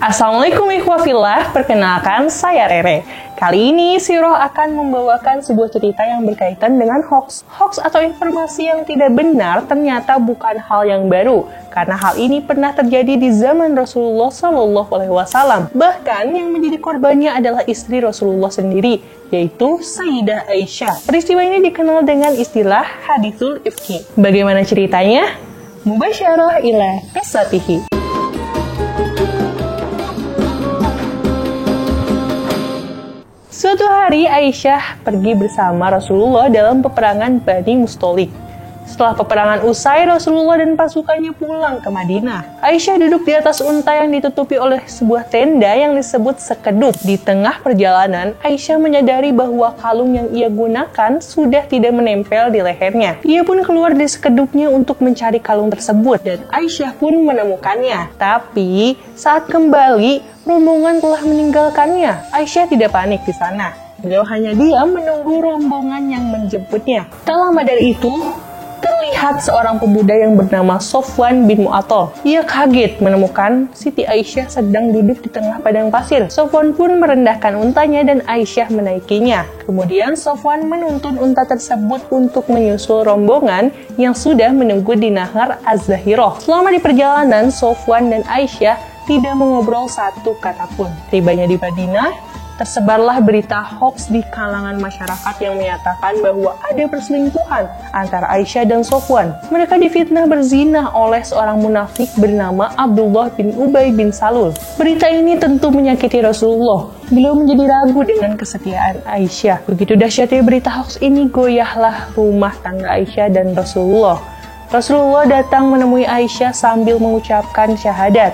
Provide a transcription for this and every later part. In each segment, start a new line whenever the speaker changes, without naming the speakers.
Assalamualaikum ikhwafillah, perkenalkan saya Rere. Kali ini Siroh akan membawakan sebuah cerita yang berkaitan dengan hoax. Hoax atau informasi yang tidak benar ternyata bukan hal yang baru, karena hal ini pernah terjadi di zaman Rasulullah SAW. Bahkan yang menjadi korbannya adalah istri Rasulullah sendiri, yaitu Sayyidah Aisyah. Peristiwa ini dikenal dengan istilah haditsul ifki. Bagaimana ceritanya? Mubasyarah ila qissatihi. Suatu hari Aisyah pergi bersama Rasulullah dalam peperangan Bani Mustalik. Setelah peperangan usai, Rasulullah dan pasukannya pulang ke Madinah. Aisyah duduk di atas unta yang ditutupi oleh sebuah tenda yang disebut sekedup. Di tengah perjalanan, Aisyah menyadari bahwa kalung yang ia gunakan sudah tidak menempel di lehernya. Ia pun keluar dari sekedupnya untuk mencari kalung tersebut, dan Aisyah pun menemukannya. Tapi saat kembali, rombongan telah meninggalkannya. Aisyah tidak panik di sana. Beliau hanya diam menunggu rombongan yang menjemputnya. Tak lama dari itu, terlihat seorang pemuda yang bernama Sofwan bin Mu'attal. Ia kaget menemukan Siti Aisyah sedang duduk di tengah padang pasir. Sofwan pun merendahkan untanya dan Aisyah menaikinya. Kemudian Sofwan menuntun unta tersebut untuk menyusul rombongan yang sudah menunggu di Nahar Az-Zahirah. Selama di perjalanan, Sofwan dan Aisyah tidak mengobrol satu kata pun. Tibanya di Madinah, tersebarlah berita hoax di kalangan masyarakat yang menyatakan bahwa ada perselingkuhan antara Aisyah dan Sofwan. Mereka difitnah berzina oleh seorang munafik bernama Abdullah bin Ubay bin Salul. Berita ini tentu menyakiti Rasulullah. Beliau menjadi ragu dengan kesetiaan Aisyah. Begitu dahsyatnya berita hoax ini, goyahlah rumah tangga Aisyah dan Rasulullah. Rasulullah datang menemui Aisyah sambil mengucapkan syahadat.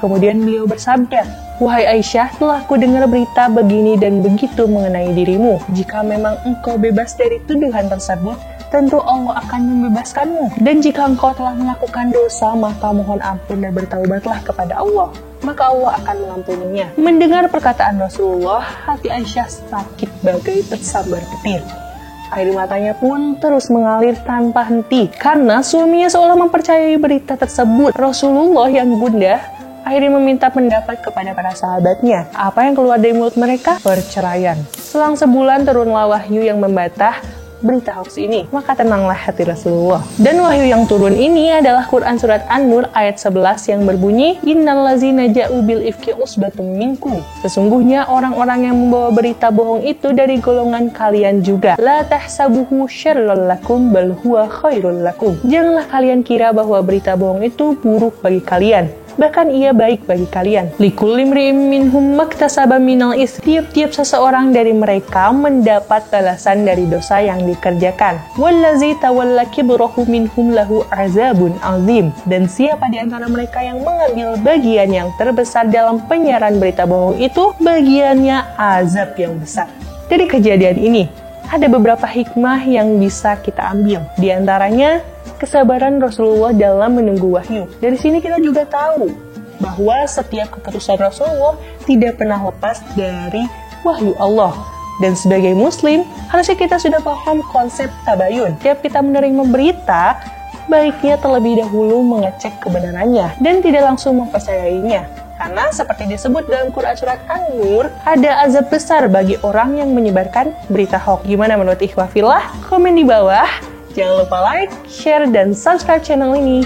Kemudian beliau bersabda, "Wahai Aisyah, telah kudengar berita begini dan begitu mengenai dirimu. Jika memang engkau bebas dari tuduhan tersebut, tentu Allah akan membebaskanmu. Dan jika engkau telah melakukan dosa, maka mohon ampun dan bertaubatlah kepada Allah. Maka Allah akan mengampuninya." Mendengar perkataan Rasulullah, hati Aisyah sakit bagai tersambar petir. Air matanya pun terus mengalir tanpa henti, karena suaminya seolah mempercayai berita tersebut. Rasulullah yang gundah akhirnya meminta pendapat kepada para sahabatnya. Apa yang keluar dari mulut mereka? Perceraian. Selang sebulan turunlah wahyu yang membantah berita hoax ini. Maka tenanglah hati Rasulullah. Dan wahyu yang turun ini adalah Quran Surat An-Nur ayat 11 yang berbunyi, "Innallazina ja'u bil ifki usbatum minkum." Sesungguhnya orang-orang yang membawa berita bohong itu dari golongan kalian juga. La tahsabuhu syarrul lakum bal huwa khairul lakum. Janganlah kalian kira bahwa berita bohong itu buruk bagi kalian. Bahkan ia baik bagi kalian. Likulli imri'in minhum maktasaba minal ism. Tiap-tiap seseorang dari mereka mendapat balasan dari dosa yang dikerjakan. Wallazi tawalla kibrahu minhum lahu azabun azim. Dan siapa di antara mereka yang mengambil bagian yang terbesar dalam penyiaran berita bohong itu, bagiannya azab yang besar. Dari kejadian ini, ada beberapa hikmah yang bisa kita ambil. Di antaranya, kesabaran Rasulullah dalam menunggu wahyu. Dari sini kita juga tahu bahwa setiap keputusan Rasulullah tidak pernah lepas dari wahyu Allah. Dan sebagai muslim, harusnya kita sudah paham konsep tabayun. Setiap kita menerima berita, baiknya terlebih dahulu mengecek kebenarannya dan tidak langsung mempercayainya. Karena seperti disebut dalam Quran Surat An-Nur, ada azab besar bagi orang yang menyebarkan berita hoax. Gimana menurut ikhwafillah? Komen di bawah. Jangan lupa like, share, dan subscribe channel ini.